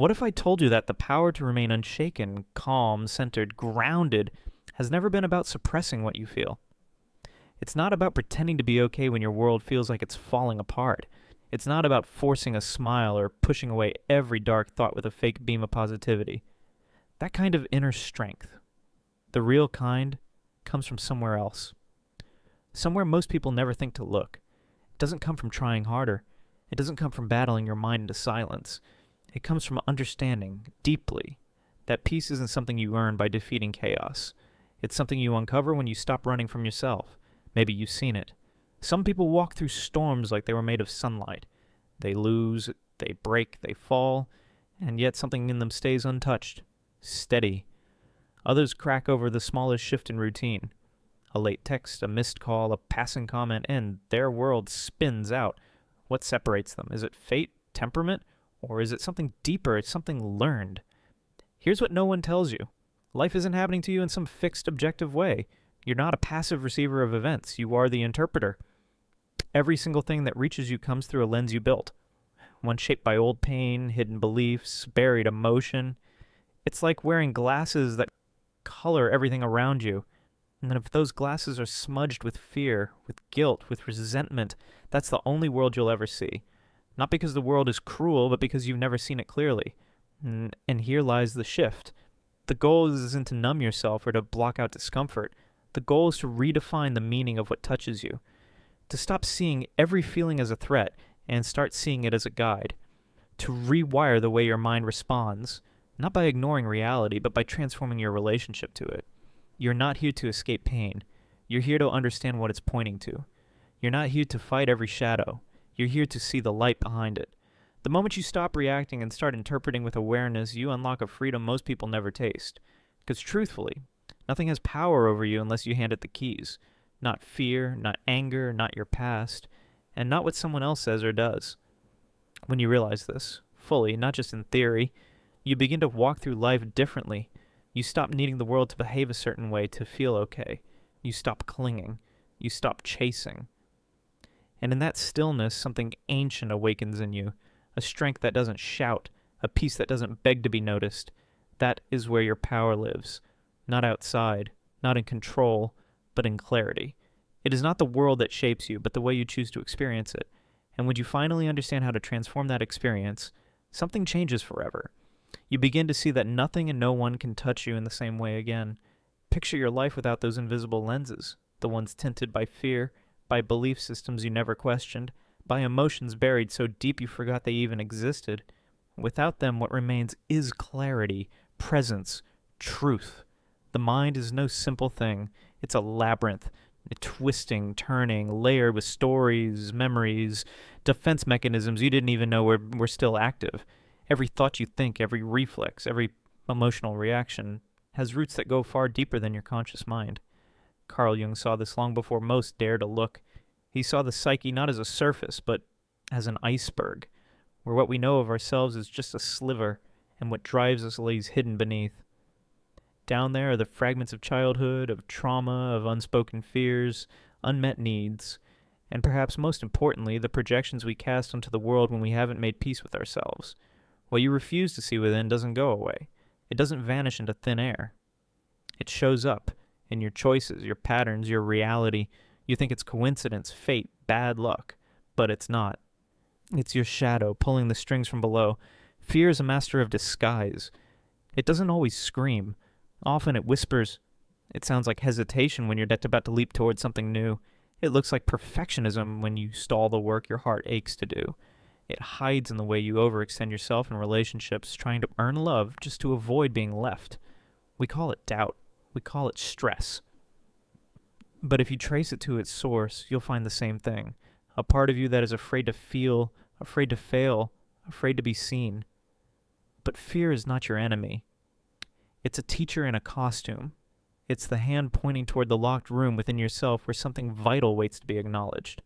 What if I told you that the power to remain unshaken, calm, centered, grounded has never been about suppressing what you feel? It's not about pretending to be okay when your world feels like it's falling apart. It's not about forcing a smile or pushing away every dark thought with a fake beam of positivity. That kind of inner strength, the real kind, comes from somewhere else. Somewhere most people never think to look. It doesn't come from trying harder. It doesn't come from battling your mind into silence. It comes from understanding, deeply, that peace isn't something you earn by defeating chaos. It's something you uncover when you stop running from yourself. Maybe you've seen it. Some people walk through storms like they were made of sunlight. They lose, they break, they fall, and yet something in them stays untouched, steady. Others crack over the smallest shift in routine. A late text, a missed call, a passing comment, and their world spins out. What separates them? Is it fate, temperament, or is it something deeper? It's something learned. Here's what no one tells you. Life isn't happening to you in some fixed, objective way. You're not a passive receiver of events. You are the interpreter. Every single thing that reaches you comes through a lens you built. One shaped by old pain, hidden beliefs, buried emotion. It's like wearing glasses that color everything around you. And then if those glasses are smudged with fear, with guilt, with resentment, that's the only world you'll ever see. Not because the world is cruel, but because you've never seen it clearly. And here lies the shift. The goal isn't to numb yourself or to block out discomfort. The goal is to redefine the meaning of what touches you. To stop seeing every feeling as a threat and start seeing it as a guide. To rewire the way your mind responds, not by ignoring reality, but by transforming your relationship to it. You're not here to escape pain. You're here to understand what it's pointing to. You're not here to fight every shadow. You're here to see the light behind it. The moment you stop reacting and start interpreting with awareness, you unlock a freedom most people never taste. Because truthfully, nothing has power over you unless you hand it the keys. Not fear, not anger, not your past, and not what someone else says or does. When you realize this, fully, not just in theory, you begin to walk through life differently. You stop needing the world to behave a certain way to feel okay. You stop clinging. You stop chasing. And in that stillness, something ancient awakens in you, a strength that doesn't shout, a peace that doesn't beg to be noticed. That is where your power lives. Not outside, not in control, but in clarity. It is not the world that shapes you, but the way you choose to experience it. And when you finally understand how to transform that experience, something changes forever. You begin to see that nothing and no one can touch you in the same way again. Picture your life without those invisible lenses, the ones tinted by fear, by belief systems you never questioned, by emotions buried so deep you forgot they even existed. Without them, what remains is clarity, presence, truth. The mind is no simple thing. It's a labyrinth, twisting, turning, layered with stories, memories, defense mechanisms you didn't even know were still active. Every thought you think, every reflex, every emotional reaction has roots that go far deeper than your conscious mind. Carl Jung saw this long before most dare to look. He saw the psyche not as a surface, but as an iceberg, where what we know of ourselves is just a sliver, and what drives us lays hidden beneath. Down there are the fragments of childhood, of trauma, of unspoken fears, unmet needs, and perhaps most importantly, the projections we cast onto the world when we haven't made peace with ourselves. What you refuse to see within doesn't go away. It doesn't vanish into thin air. It shows up in your choices, your patterns, your reality. You think it's coincidence, fate, bad luck, but it's not. It's your shadow pulling the strings from below. Fear is a master of disguise. It doesn't always scream. Often it whispers. It sounds like hesitation when you're about to leap towards something new. It looks like perfectionism when you stall the work your heart aches to do. It hides in the way you overextend yourself in relationships, trying to earn love just to avoid being left. We call it doubt. We call it stress. But if you trace it to its source, you'll find the same thing. A part of you that is afraid to feel, afraid to fail, afraid to be seen. But fear is not your enemy. It's a teacher in a costume. It's the hand pointing toward the locked room within yourself where something vital waits to be acknowledged.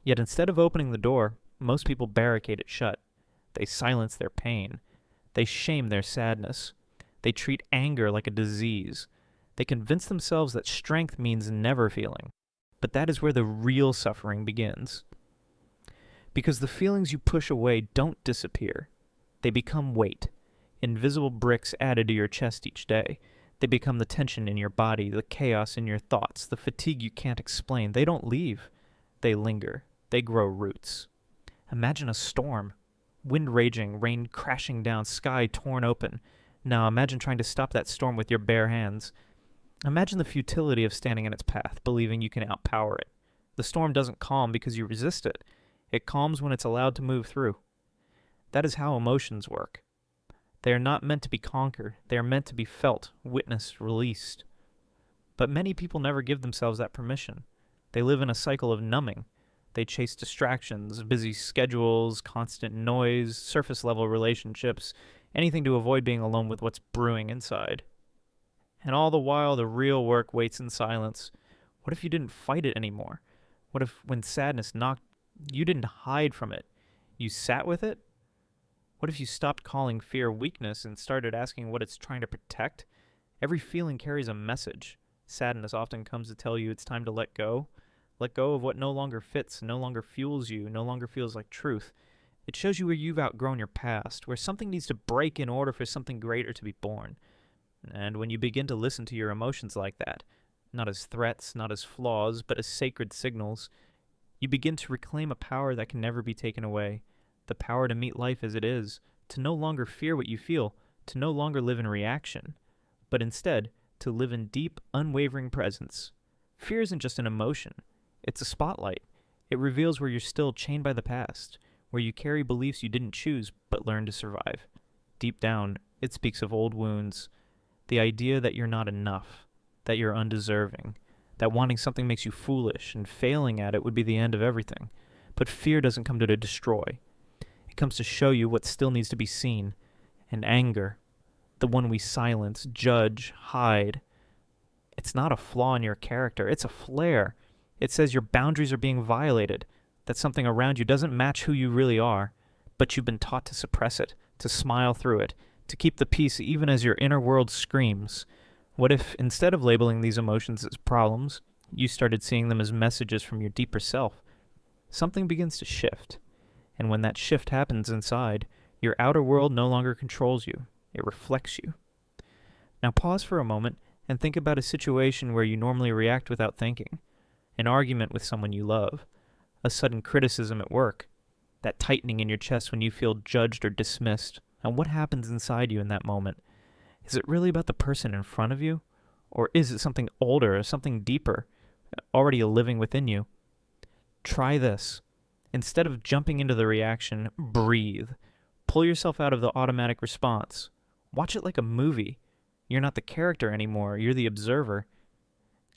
Yet instead of opening the door, most people barricade it shut. They silence their pain. They shame their sadness. They treat anger like a disease. They convince themselves that strength means never feeling. But that is where the real suffering begins. Because the feelings you push away don't disappear. They become weight. Invisible bricks added to your chest each day. They become the tension in your body, the chaos in your thoughts, the fatigue you can't explain. They don't leave. They linger. They grow roots. Imagine a storm. Wind raging, rain crashing down, sky torn open. Now imagine trying to stop that storm with your bare hands. Imagine the futility of standing in its path, believing you can outpower it. The storm doesn't calm because you resist it. It calms when it's allowed to move through. That is how emotions work. They are not meant to be conquered. They are meant to be felt, witnessed, released. But many people never give themselves that permission. They live in a cycle of numbing. They chase distractions, busy schedules, constant noise, surface-level relationships, anything to avoid being alone with what's brewing inside. And all the while, the real work waits in silence. What if you didn't fight it anymore? What if, when sadness knocked, you didn't hide from it? You sat with it? What if you stopped calling fear weakness and started asking what it's trying to protect? Every feeling carries a message. Sadness often comes to tell you it's time to let go. Let go of what no longer fits, no longer fuels you, no longer feels like truth. It shows you where you've outgrown your past, where something needs to break in order for something greater to be born. And when you begin to listen to your emotions like that, not as threats, not as flaws, but as sacred signals, you begin to reclaim a power that can never be taken away. The power to meet life as it is, to no longer fear what you feel, to no longer live in reaction, but instead to live in deep, unwavering presence. Fear isn't just an emotion. It's a spotlight. It reveals where you're still chained by the past, where you carry beliefs you didn't choose but learned to survive. Deep down, it speaks of old wounds, the idea that you're not enough, that you're undeserving, that wanting something makes you foolish and failing at it would be the end of everything. But fear doesn't come to destroy. It comes to show you what still needs to be seen. And anger, the one we silence, judge, hide, it's not a flaw in your character, it's a flare. It says your boundaries are being violated, that something around you doesn't match who you really are, but you've been taught to suppress it, to smile through it, to keep the peace even as your inner world screams. What if, instead of labeling these emotions as problems, you started seeing them as messages from your deeper self? Something begins to shift, and when that shift happens inside, your outer world no longer controls you. It reflects you. Now pause for a moment and think about a situation where you normally react without thinking. An argument with someone you love, a sudden criticism at work, that tightening in your chest when you feel judged or dismissed. And what happens inside you in that moment? Is it really about the person in front of you? Or is it something older or something deeper, already living within you? Try this. Instead of jumping into the reaction, breathe. Pull yourself out of the automatic response. Watch it like a movie. You're not the character anymore, you're the observer.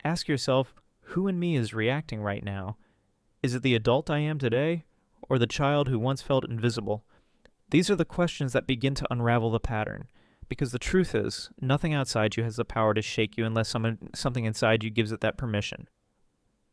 Ask yourself, who in me is reacting right now? Is it the adult I am today, or the child who once felt invisible? These are the questions that begin to unravel the pattern, because the truth is, nothing outside you has the power to shake you unless something inside you gives it that permission.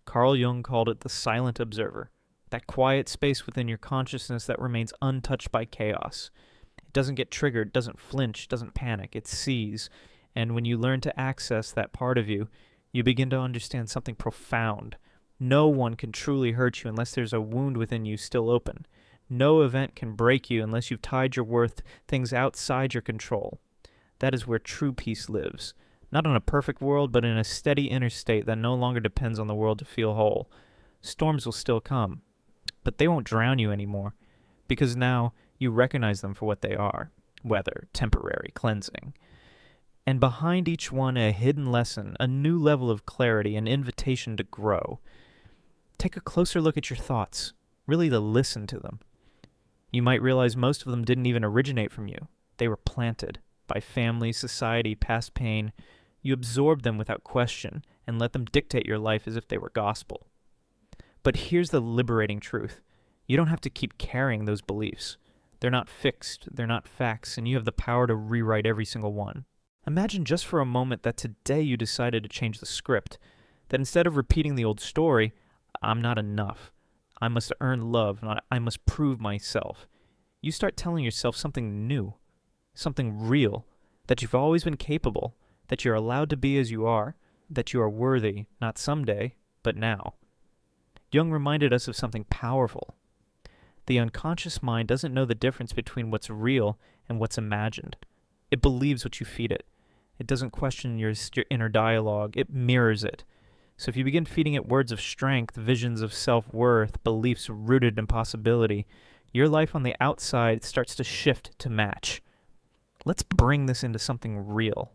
Carl Jung called it the silent observer, that quiet space within your consciousness that remains untouched by chaos. It doesn't get triggered, doesn't flinch, doesn't panic, it sees, and when you learn to access that part of you, you begin to understand something profound. No one can truly hurt you unless there's a wound within you still open. No event can break you unless you've tied your worth to things outside your control. That is where true peace lives. Not in a perfect world, but in a steady inner state that no longer depends on the world to feel whole. Storms will still come, but they won't drown you anymore, because now you recognize them for what they are. Weather, temporary, cleansing. And behind each one, a hidden lesson, a new level of clarity, an invitation to grow. Take a closer look at your thoughts, really to listen to them. You might realize most of them didn't even originate from you. They were planted by family, society, past pain. You absorbed them without question and let them dictate your life as if they were gospel. But here's the liberating truth. You don't have to keep carrying those beliefs. They're not fixed, they're not facts, and you have the power to rewrite every single one. Imagine just for a moment that today you decided to change the script, that instead of repeating the old story, I'm not enough, I must earn love, I must prove myself, you start telling yourself something new, something real, that you've always been capable, that you're allowed to be as you are, that you are worthy, not someday, but now. Jung reminded us of something powerful. The unconscious mind doesn't know the difference between what's real and what's imagined. It believes what you feed it. It doesn't question your inner dialogue. It mirrors it. So if you begin feeding it words of strength, visions of self-worth, beliefs rooted in possibility, your life on the outside starts to shift to match. Let's bring this into something real.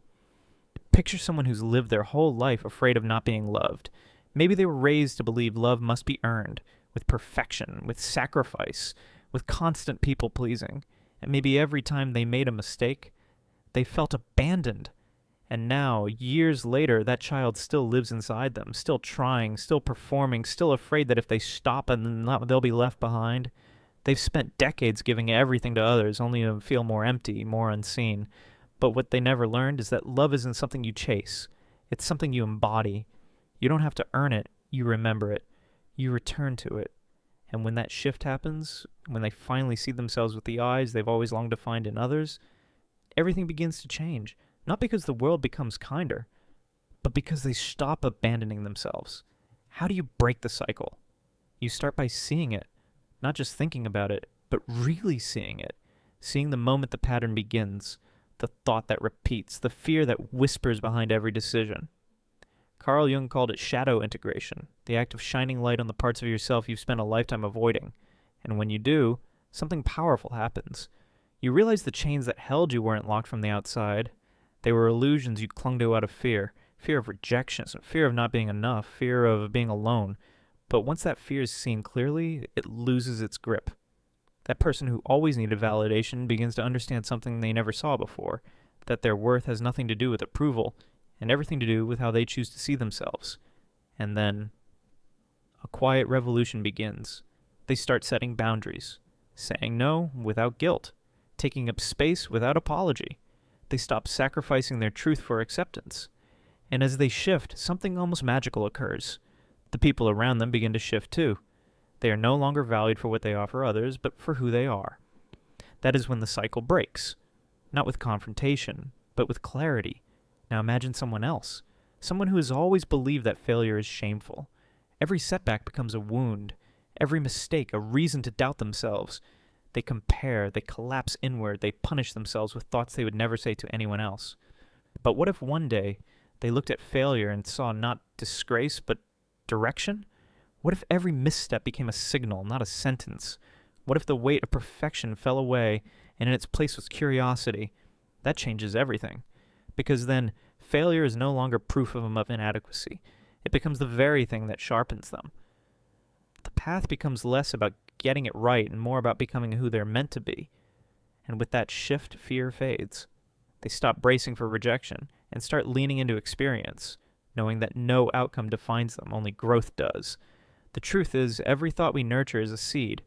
Picture someone who's lived their whole life afraid of not being loved. Maybe they were raised to believe love must be earned, with perfection, with sacrifice, with constant people-pleasing. And maybe every time they made a mistake, they felt abandoned. And now, years later, that child still lives inside them, still trying, still performing, still afraid that if they stop and they'll be left behind. They've spent decades giving everything to others, only to feel more empty, more unseen. But what they never learned is that love isn't something you chase. It's something you embody. You don't have to earn it. You remember it. You return to it. And when that shift happens, when they finally see themselves with the eyes they've always longed to find in others, everything begins to change. Not because the world becomes kinder, but because they stop abandoning themselves. How do you break the cycle? You start by seeing it, not just thinking about it, but really seeing it. Seeing the moment the pattern begins, the thought that repeats, the fear that whispers behind every decision. Carl Jung called it shadow integration, the act of shining light on the parts of yourself you've spent a lifetime avoiding. And when you do, something powerful happens. You realize the chains that held you weren't locked from the outside. They were illusions you clung to out of fear. Fear of rejection, fear of not being enough, fear of being alone. But once that fear is seen clearly, it loses its grip. That person who always needed validation begins to understand something they never saw before, that their worth has nothing to do with approval, and everything to do with how they choose to see themselves. And then, a quiet revolution begins. They start setting boundaries, saying no without guilt, taking up space without apology. They stop sacrificing their truth for acceptance. And as they shift, something almost magical occurs. The people around them begin to shift too. They are no longer valued for what they offer others, but for who they are. That is when the cycle breaks. Not with confrontation, but with clarity. Now imagine someone else. Someone who has always believed that failure is shameful. Every setback becomes a wound. Every mistake a reason to doubt themselves. They compare, they collapse inward, they punish themselves with thoughts they would never say to anyone else. But what if one day they looked at failure and saw not disgrace, but direction? What if every misstep became a signal, not a sentence? What if the weight of perfection fell away and in its place was curiosity? That changes everything. Because then, failure is no longer proof of them of inadequacy. It becomes the very thing that sharpens them. The path becomes less about getting it right and more about becoming who they're meant to be. And with that shift, fear fades. They stop bracing for rejection and start leaning into experience, knowing that no outcome defines them, only growth does. The truth is, every thought we nurture is a seed.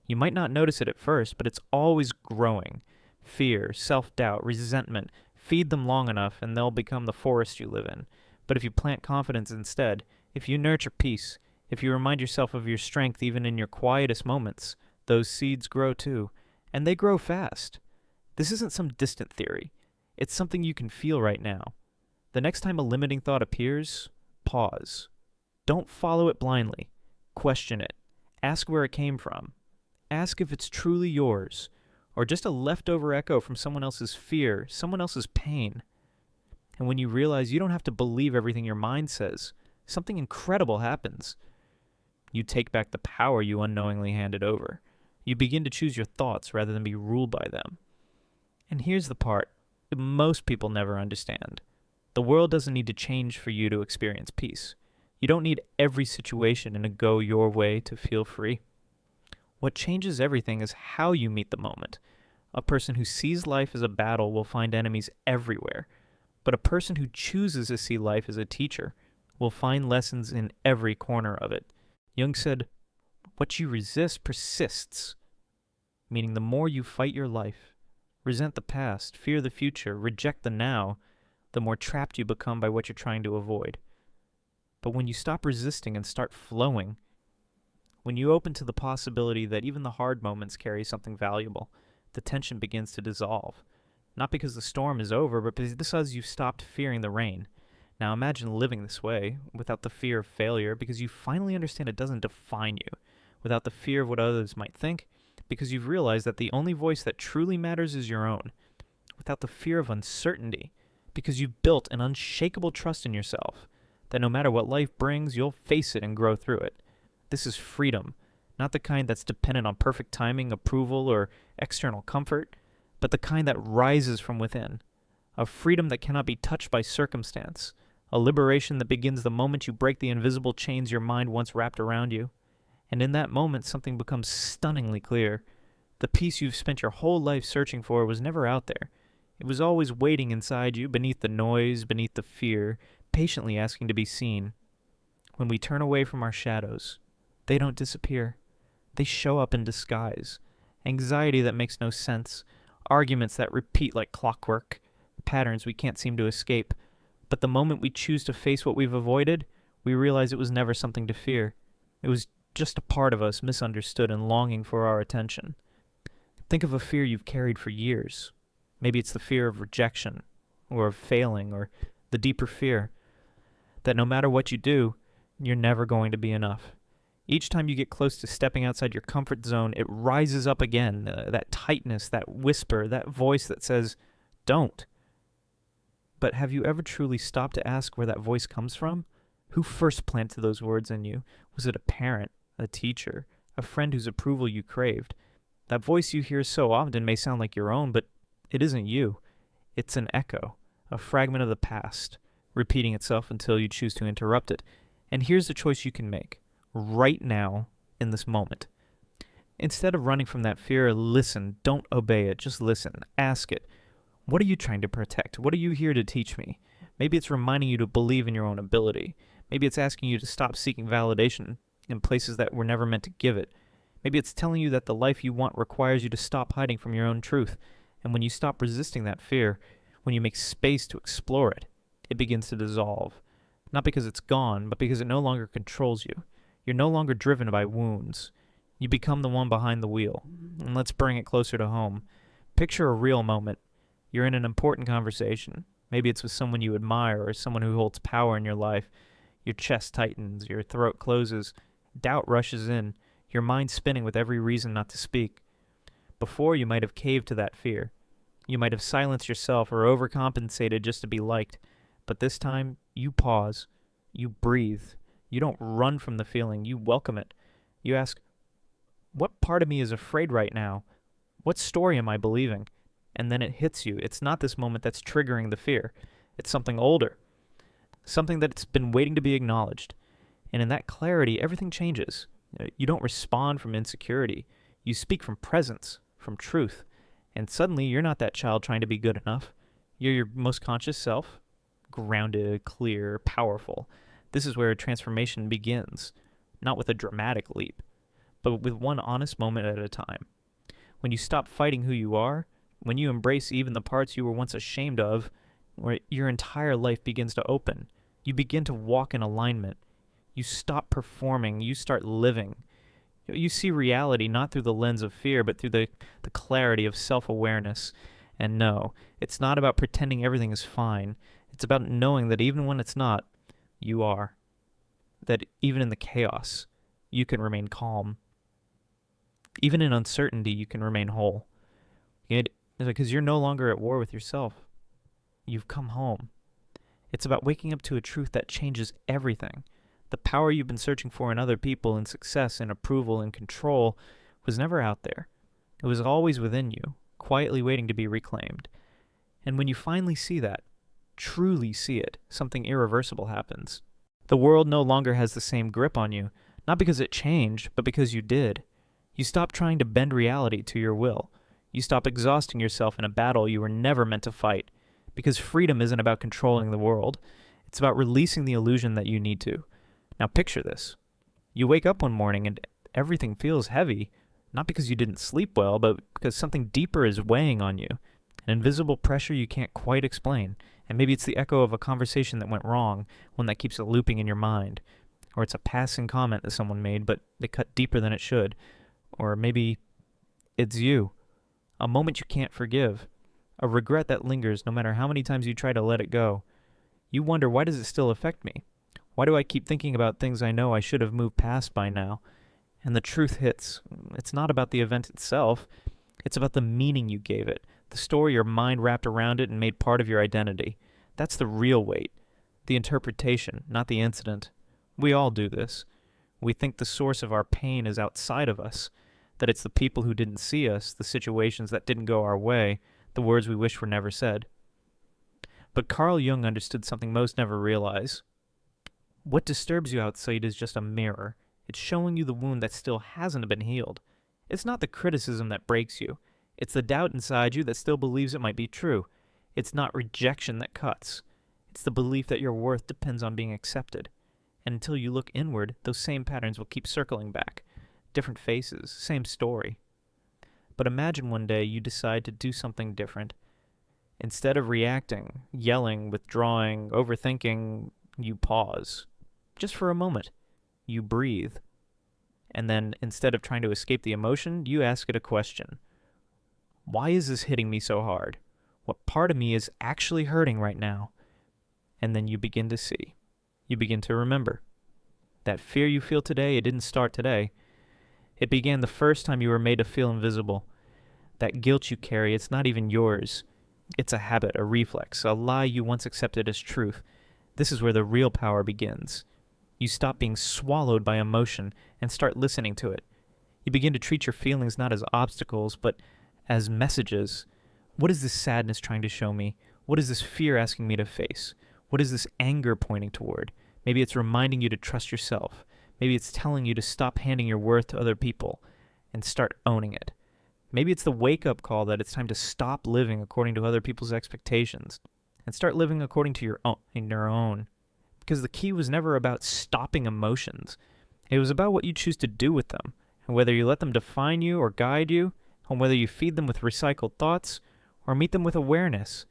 You might not notice it at first, but it's always growing. Fear, self-doubt, resentment, feed them long enough and they'll become the forest you live in. But if you plant confidence instead, if you nurture peace, if you remind yourself of your strength even in your quietest moments, those seeds grow too. And they grow fast. This isn't some distant theory. It's something you can feel right now. The next time a limiting thought appears, pause. Don't follow it blindly. Question it. Ask where it came from. Ask if it's truly yours, or just a leftover echo from someone else's fear, someone else's pain. And when you realize you don't have to believe everything your mind says, something incredible happens. You take back the power you unknowingly handed over. You begin to choose your thoughts rather than be ruled by them. And here's the part that most people never understand. The world doesn't need to change for you to experience peace. You don't need every situation in a go your way to feel free. What changes everything is how you meet the moment. A person who sees life as a battle will find enemies everywhere, but a person who chooses to see life as a teacher will find lessons in every corner of it. Jung said, "What you resist persists," meaning the more you fight your life, resent the past, fear the future, reject the now, the more trapped you become by what you're trying to avoid. But when you stop resisting and start flowing, when you open to the possibility that even the hard moments carry something valuable, the tension begins to dissolve. Not because the storm is over, but because you've stopped fearing the rain. Now imagine living this way, without the fear of failure, because you finally understand it doesn't define you, without the fear of what others might think, because you've realized that the only voice that truly matters is your own. without the fear of uncertainty, because you've built an unshakable trust in yourself that no matter what life brings, you'll face it and grow through it. This is freedom, not the kind that's dependent on perfect timing, approval, or external comfort, but the kind that rises from within. A freedom that cannot be touched by circumstance. A liberation that begins the moment you break the invisible chains your mind once wrapped around you. And in that moment, something becomes stunningly clear. The peace you've spent your whole life searching for was never out there. It was always waiting inside you, beneath the noise, beneath the fear, patiently asking to be seen. When we turn away from our shadows, they don't disappear. They show up in disguise. Anxiety that makes no sense. Arguments that repeat like clockwork. Patterns we can't seem to escape. But the moment we choose to face what we've avoided, we realize it was never something to fear. It was just a part of us misunderstood and longing for our attention. Think of a fear you've carried for years. Maybe it's the fear of rejection, or of failing, or the deeper fear that no matter what you do, you're never going to be enough. Each time you get close to stepping outside your comfort zone, it rises up again, that tightness, that whisper, that voice that says, don't. But have you ever truly stopped to ask where that voice comes from? Who first planted those words in you? Was it a parent, a teacher, a friend whose approval you craved? That voice you hear so often may sound like your own, but it isn't you. It's an echo, a fragment of the past, repeating itself until you choose to interrupt it. And here's the choice you can make, right now, in this moment. Instead of running from that fear, listen. Don't obey it. Just listen. Ask it. What are you trying to protect? What are you here to teach me? Maybe it's reminding you to believe in your own ability. Maybe it's asking you to stop seeking validation in places that were never meant to give it. Maybe it's telling you that the life you want requires you to stop hiding from your own truth. And when you stop resisting that fear, when you make space to explore it, it begins to dissolve. Not because it's gone, but because it no longer controls you. You're no longer driven by wounds. You become the one behind the wheel. And let's bring it closer to home. Picture a real moment. You're in an important conversation. Maybe it's with someone you admire or someone who holds power in your life. Your chest tightens, your throat closes, doubt rushes in, your mind spinning with every reason not to speak. Before, you might have caved to that fear. You might have silenced yourself or overcompensated just to be liked. But this time, you pause. You breathe. You don't run from the feeling. You welcome it. You ask, what part of me is afraid right now? What story am I believing? And then it hits you. It's not this moment that's triggering the fear. It's something older. Something that's been waiting to be acknowledged. And in that clarity, everything changes. You don't respond from insecurity. You speak from presence, from truth. And suddenly, you're not that child trying to be good enough. You're your most conscious self, grounded, clear, powerful. This is where a transformation begins, not with a dramatic leap, but with one honest moment at a time. When you stop fighting who you are, when you embrace even the parts you were once ashamed of, where your entire life begins to open. You begin to walk in alignment. You stop performing. You start living. You see reality not through the lens of fear, but through the clarity of self-awareness. And no, it's not about pretending everything is fine. It's about knowing that even when it's not, you are. That even in the chaos, you can remain calm. Even in uncertainty, you can remain whole. Because you're no longer at war with yourself. You've come home. It's about waking up to a truth that changes everything. The power you've been searching for in other people, in success, in approval, in control, was never out there. It was always within you, quietly waiting to be reclaimed. And when you finally see that, truly see it, something irreversible happens. The world no longer has the same grip on you, not because it changed, but because you did. You stop trying to bend reality to your will. You stop exhausting yourself in a battle you were never meant to fight. Because freedom isn't about controlling the world. It's about releasing the illusion that you need to. Now picture this. You wake up one morning and everything feels heavy, not because you didn't sleep well, but because something deeper is weighing on you. An invisible pressure you can't quite explain. And maybe it's the echo of a conversation that went wrong, one that keeps looping in your mind. Or it's a passing comment that someone made, but it cut deeper than it should. Or maybe it's you. A moment you can't forgive. A regret that lingers no matter how many times you try to let it go. You wonder, why does it still affect me? Why do I keep thinking about things I know I should have moved past by now? And the truth hits. It's not about the event itself. It's about the meaning you gave it, the story your mind wrapped around it and made part of your identity. That's the real weight. The interpretation, not the incident. We all do this. We think the source of our pain is outside of us, that it's the people who didn't see us, the situations that didn't go our way, the words we wish were never said. But Carl Jung understood something most never realize. What disturbs you outside is just a mirror. It's showing you the wound that still hasn't been healed. It's not the criticism that breaks you. It's the doubt inside you that still believes it might be true. It's not rejection that cuts. It's the belief that your worth depends on being accepted. And until you look inward, those same patterns will keep circling back. Different faces, same story. But imagine one day you decide to do something different. Instead of reacting, yelling, withdrawing, overthinking, you pause. Just for a moment. You breathe. And then, instead of trying to escape the emotion, you ask it a question. Why is this hitting me so hard? What part of me is actually hurting right now? And then you begin to see. You begin to remember. That fear you feel today, it didn't start today. It began the first time you were made to feel invisible. That guilt you carry, it's not even yours. It's a habit, a reflex, a lie you once accepted as truth. This is where the real power begins. You stop being swallowed by emotion and start listening to it. You begin to treat your feelings not as obstacles, but as messages. What is this sadness trying to show me? What is this fear asking me to face? What is this anger pointing toward? Maybe it's reminding you to trust yourself. Maybe it's telling you to stop handing your worth to other people and start owning it. Maybe it's the wake-up call that it's time to stop living according to other people's expectations and start living according to your own. Because the key was never about stopping emotions. It was about what you choose to do with them, and whether you let them define you or guide you, and whether you feed them with recycled thoughts or meet them with awareness.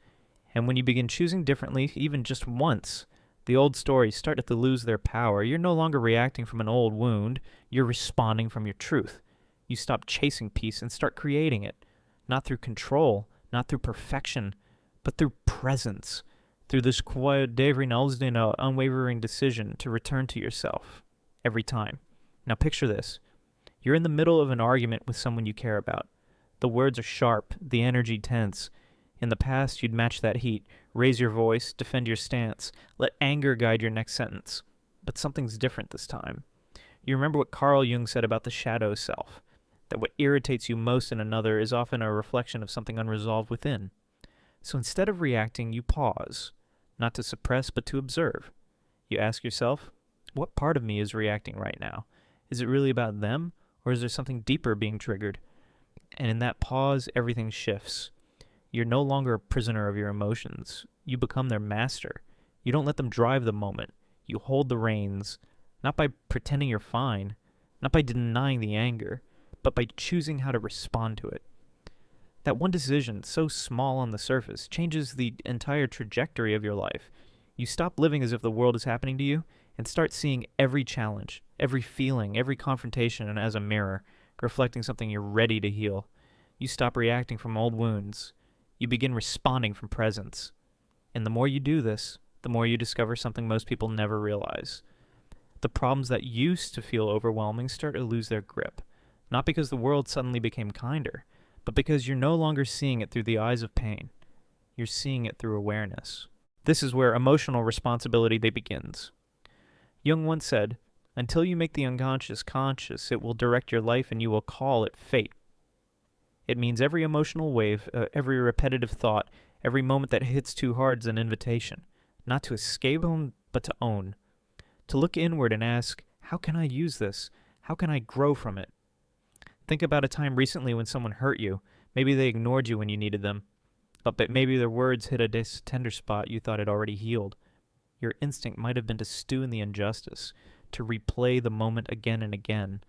And when you begin choosing differently, even just once, the old stories start to lose their power. You're no longer reacting from an old wound. You're responding from your truth. You stop chasing peace and start creating it. Not through control, not through perfection, but through presence. Through this unwavering decision to return to yourself every time. Now picture this. You're in the middle of an argument with someone you care about. The words are sharp, the energy tense. In the past, you'd match that heat, raise your voice, defend your stance, let anger guide your next sentence. But something's different this time. You remember what Carl Jung said about the shadow self, that what irritates you most in another is often a reflection of something unresolved within. So instead of reacting, you pause, not to suppress, but to observe. You ask yourself, what part of me is reacting right now? Is it really about them, or is there something deeper being triggered? And in that pause, everything shifts. You're no longer a prisoner of your emotions. You become their master. You don't let them drive the moment. You hold the reins, not by pretending you're fine, not by denying the anger, but by choosing how to respond to it. That one decision, so small on the surface, changes the entire trajectory of your life. You stop living as if the world is happening to you and start seeing every challenge, every feeling, every confrontation as a mirror, reflecting something you're ready to heal. You stop reacting from old wounds. You begin responding from presence. And the more you do this, the more you discover something most people never realize. The problems that used to feel overwhelming start to lose their grip, not because the world suddenly became kinder, but because you're no longer seeing it through the eyes of pain. You're seeing it through awareness. This is where emotional responsibility begins. Jung once said, "Until you make the unconscious conscious, it will direct your life and you will call it fate." It means every emotional wave, every repetitive thought, every moment that hits too hard is an invitation, not to escape them, but to own. To look inward and ask, how can I use this? How can I grow from it? Think about a time recently when someone hurt you. Maybe they ignored you when you needed them. But maybe their words hit a tender spot you thought had already healed. Your instinct might have been to stew in the injustice, to replay the moment again and again.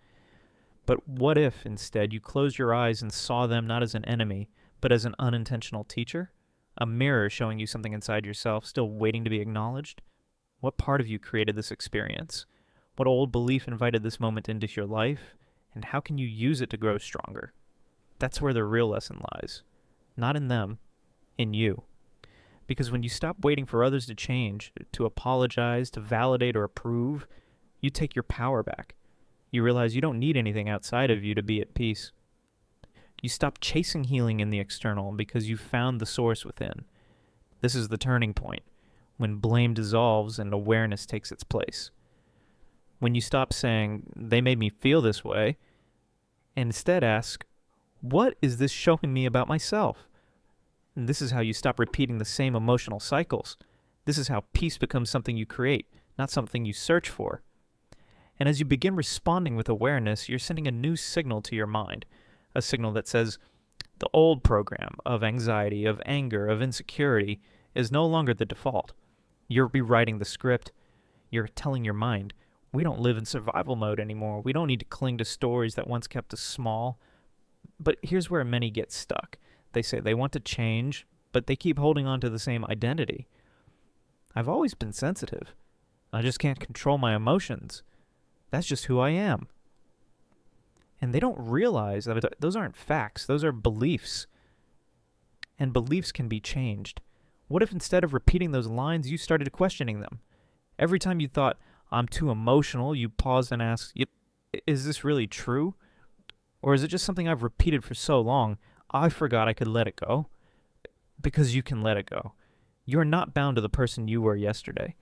But what if, instead, you closed your eyes and saw them not as an enemy, but as an unintentional teacher? A mirror showing you something inside yourself, still waiting to be acknowledged? What part of you created this experience? What old belief invited this moment into your life? And how can you use it to grow stronger? That's where the real lesson lies. Not in them, in you. Because when you stop waiting for others to change, to apologize, to validate or approve, you take your power back. You realize you don't need anything outside of you to be at peace. You stop chasing healing in the external because you found the source within. This is the turning point, when blame dissolves and awareness takes its place. When you stop saying, they made me feel this way, and instead ask, what is this showing me about myself? And this is how you stop repeating the same emotional cycles. This is how peace becomes something you create, not something you search for. And as you begin responding with awareness, you're sending a new signal to your mind, a signal that says, the old program of anxiety, of anger, of insecurity is no longer the default. You're rewriting the script. You're telling your mind, we don't live in survival mode anymore. We don't need to cling to stories that once kept us small. But here's where many get stuck. They say they want to change, but they keep holding on to the same identity. I've always been sensitive. I just can't control my emotions. That's just who I am. And they don't realize that those aren't facts. Those are beliefs. And beliefs can be changed. What if instead of repeating those lines, you started questioning them? Every time you thought, I'm too emotional, you paused and asked, yep, is this really true? Or is it just something I've repeated for so long, I forgot I could let it go? Because you can let it go. You're not bound to the person you were yesterday.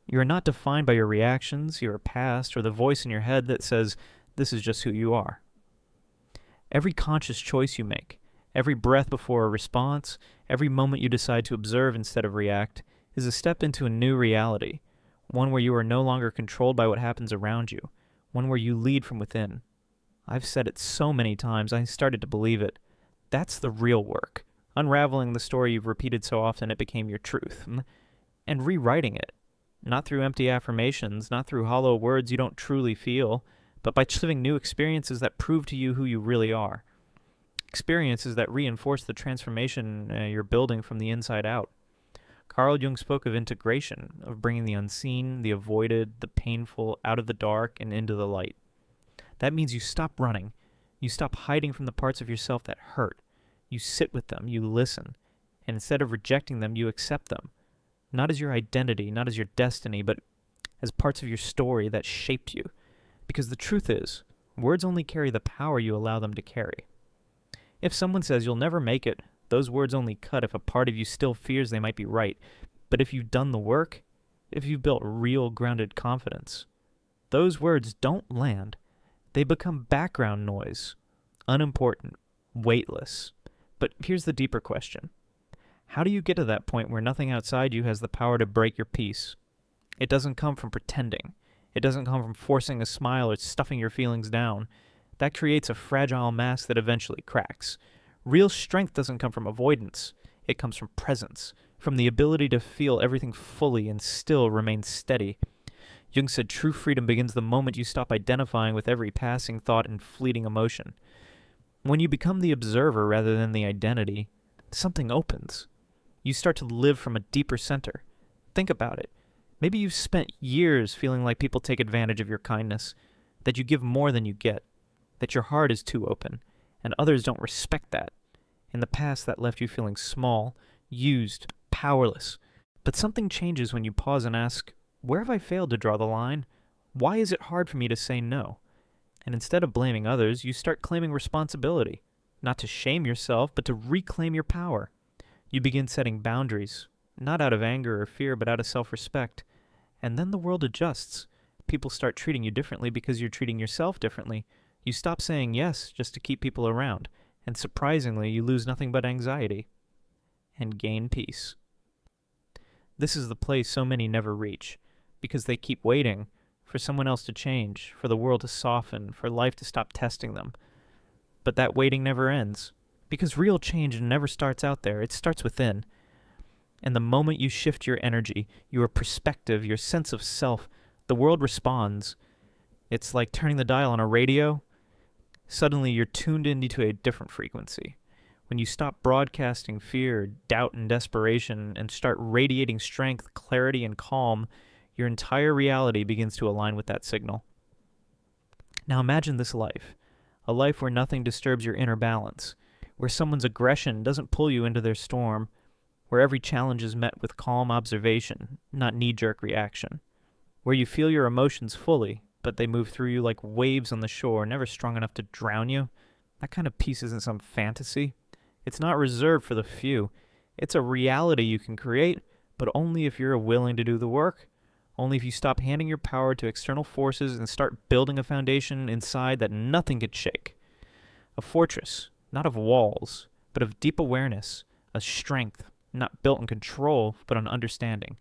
You are not defined by your reactions, your past, or the voice in your head that says, this is just who you are. Every conscious choice you make, every breath before a response, every moment you decide to observe instead of react, is a step into a new reality, one where you are no longer controlled by what happens around you, one where you lead from within. I've said it so many times, I started to believe it. That's the real work, unraveling the story you've repeated so often it became your truth, and rewriting it, not through empty affirmations, not through hollow words you don't truly feel, but by living new experiences that prove to you who you really are. Experiences that reinforce the transformation you're building from the inside out. Carl Jung spoke of integration, of bringing the unseen, the avoided, the painful out of the dark and into the light. That means you stop running. You stop hiding from the parts of yourself that hurt. You sit with them, you listen, and instead of rejecting them, you accept them. Not as your identity, not as your destiny, but as parts of your story that shaped you. Because the truth is, words only carry the power you allow them to carry. If someone says you'll never make it, those words only cut if a part of you still fears they might be right. But if you've done the work, if you've built real grounded confidence, those words don't land. They become background noise, unimportant, weightless. But here's the deeper question. How do you get to that point where nothing outside you has the power to break your peace? It doesn't come from pretending. It doesn't come from forcing a smile or stuffing your feelings down. That creates a fragile mask that eventually cracks. Real strength doesn't come from avoidance. It comes from presence, from the ability to feel everything fully and still remain steady. Jung said true freedom begins the moment you stop identifying with every passing thought and fleeting emotion. When you become the observer rather than the identity, something opens. You start to live from a deeper center. Think about it. Maybe you've spent years feeling like people take advantage of your kindness, that you give more than you get, that your heart is too open, and others don't respect that. In the past, that left you feeling small, used, powerless. But something changes when you pause and ask, where have I failed to draw the line? Why is it hard for me to say no? And instead of blaming others, you start claiming responsibility, not to shame yourself, but to reclaim your power. You begin setting boundaries, not out of anger or fear, but out of self-respect. And then the world adjusts. People start treating you differently because you're treating yourself differently. You stop saying yes just to keep people around. And surprisingly, you lose nothing but anxiety. And gain peace. This is the place so many never reach, because they keep waiting for someone else to change, for the world to soften, for life to stop testing them. But that waiting never ends, because real change never starts out there, it starts within. And the moment you shift your energy, your perspective, your sense of self, the world responds. It's like turning the dial on a radio. Suddenly you're tuned into a different frequency. When you stop broadcasting fear, doubt, and desperation, and start radiating strength, clarity, and calm, your entire reality begins to align with that signal. Now imagine this life, a life where nothing disturbs your inner balance, where someone's aggression doesn't pull you into their storm, where every challenge is met with calm observation, not knee-jerk reaction, where you feel your emotions fully, but they move through you like waves on the shore, never strong enough to drown you, That kind of peace isn't some fantasy. It's not reserved for the few. It's a reality you can create, but only if you're willing to do the work. Only if you stop handing your power to external forces and start building a foundation inside that nothing could shake. A fortress, not of walls, but of deep awareness, a strength, not built on control, but on understanding.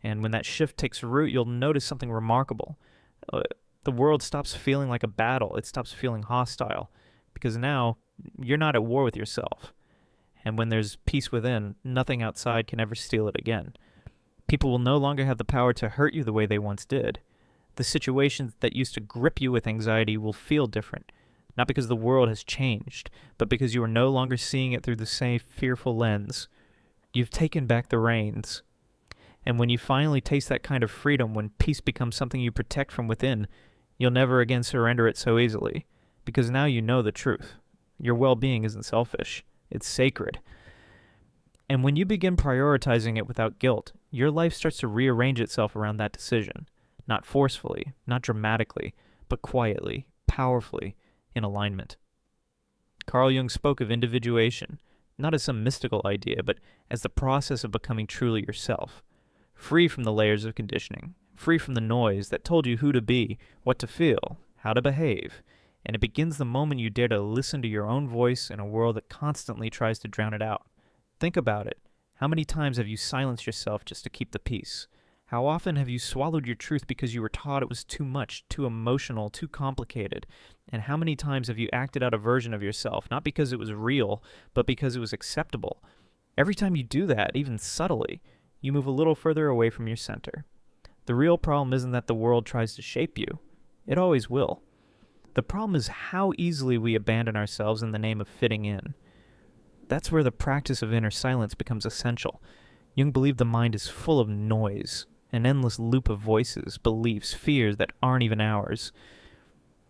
And when that shift takes root, you'll notice something remarkable. The world stops feeling like a battle. It stops feeling hostile. Because now, you're not at war with yourself. And when there's peace within, nothing outside can ever steal it again. People will no longer have the power to hurt you the way they once did. The situations that used to grip you with anxiety will feel different. Not because the world has changed, but because you are no longer seeing it through the same fearful lens. You've taken back the reins. And when you finally taste that kind of freedom, when peace becomes something you protect from within, you'll never again surrender it so easily. Because now you know the truth. Your well-being isn't selfish. It's sacred. And when you begin prioritizing it without guilt, your life starts to rearrange itself around that decision. Not forcefully, not dramatically, but quietly, powerfully, in alignment. Carl Jung spoke of individuation, not as some mystical idea, but as the process of becoming truly yourself. Free from the layers of conditioning, free from the noise that told you who to be, what to feel, how to behave. And it begins the moment you dare to listen to your own voice in a world that constantly tries to drown it out. Think about it. How many times have you silenced yourself just to keep the peace? How often have you swallowed your truth because you were taught it was too much, too emotional, too complicated? And how many times have you acted out a version of yourself, not because it was real, but because it was acceptable? Every time you do that, even subtly, you move a little further away from your center. The real problem isn't that the world tries to shape you. It always will. The problem is how easily we abandon ourselves in the name of fitting in. That's where the practice of inner silence becomes essential. Jung believed the mind is full of noise, an endless loop of voices, beliefs, fears that aren't even ours.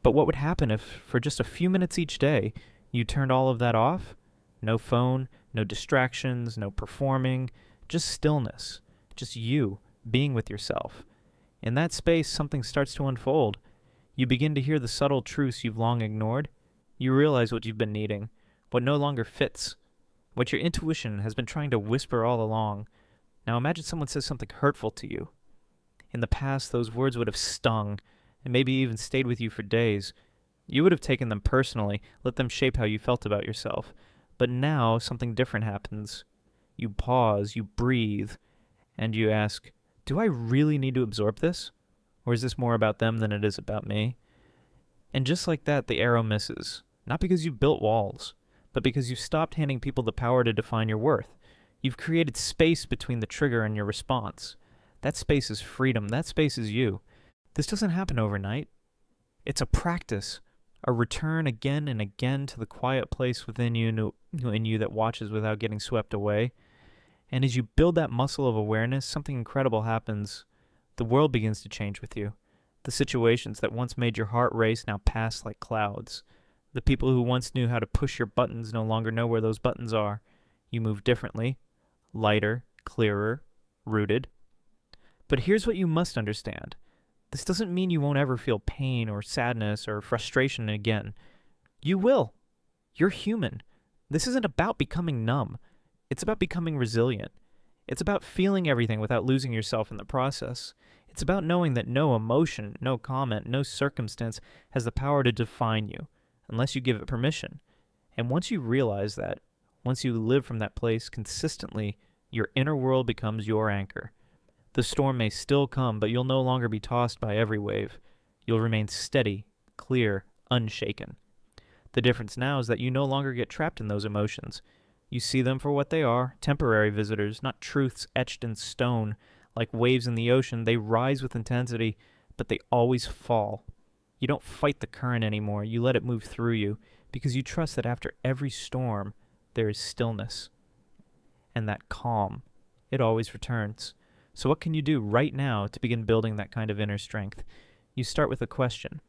But what would happen if, for just a few minutes each day, you turned all of that off? No phone, no distractions, no performing, just stillness, just you being with yourself. In that space, something starts to unfold. You begin to hear the subtle truths you've long ignored. You realize what you've been needing, what no longer fits, what your intuition has been trying to whisper all along. Now imagine someone says something hurtful to you. In the past, those words would have stung, and maybe even stayed with you for days. You would have taken them personally, let them shape how you felt about yourself. But now, something different happens. You pause, you breathe, and you ask, do I really need to absorb this? Or is this more about them than it is about me? And just like that, the arrow misses. Not because you've built walls, but because you've stopped handing people the power to define your worth. You've created space between the trigger and your response. That space is freedom. That space is you. This doesn't happen overnight. It's a practice, a return again and again to the quiet place within you that watches without getting swept away. And as you build that muscle of awareness, something incredible happens. The world begins to change with you. The situations that once made your heart race now pass like clouds. The people who once knew how to push your buttons no longer know where those buttons are. You move differently, lighter, clearer, rooted. But here's what you must understand. This doesn't mean you won't ever feel pain or sadness or frustration again. You will. You're human. This isn't about becoming numb. It's about becoming resilient. It's about feeling everything without losing yourself in the process. It's about knowing that no emotion, no comment, no circumstance has the power to define you, unless you give it permission. And once you realize that, once you live from that place consistently, your inner world becomes your anchor. The storm may still come, but you'll no longer be tossed by every wave. You'll remain steady, clear, unshaken. The difference now is that you no longer get trapped in those emotions. You see them for what they are, temporary visitors, not truths etched in stone. Like waves in the ocean, they rise with intensity, but they always fall. You don't fight the current anymore. You let it move through you, because you trust that after every storm, there is stillness. And that calm, it always returns. So what can you do right now to begin building that kind of inner strength? You start with a question.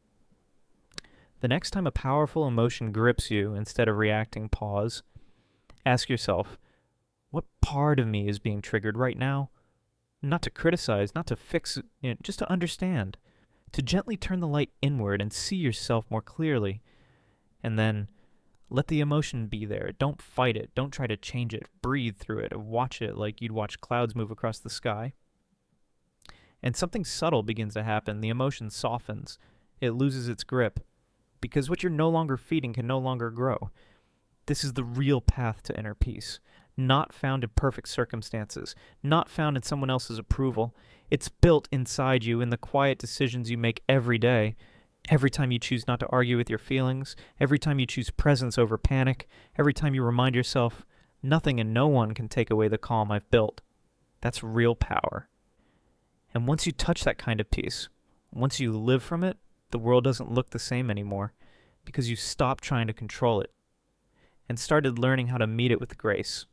The next time a powerful emotion grips you, instead of reacting, pause. Ask yourself, what part of me is being triggered right now? Not to criticize, not to fix, just to understand. To gently turn the light inward and see yourself more clearly. And then Let the emotion be there. Don't fight it. Don't try to change it. Breathe through it. Watch it like you'd watch clouds move across the sky. And something subtle begins to happen. The emotion softens. It loses its grip. Because what you're no longer feeding can no longer grow. This is the real path to inner peace. Not found in perfect circumstances. Not found in someone else's approval. It's built inside you in the quiet decisions you make every day. Every time you choose not to argue with your feelings, every time you choose presence over panic, every time you remind yourself, nothing and no one can take away the calm I've built. That's real power. And once you touch that kind of peace, once you live from it, the world doesn't look the same anymore because you stopped trying to control it and started learning how to meet it with grace.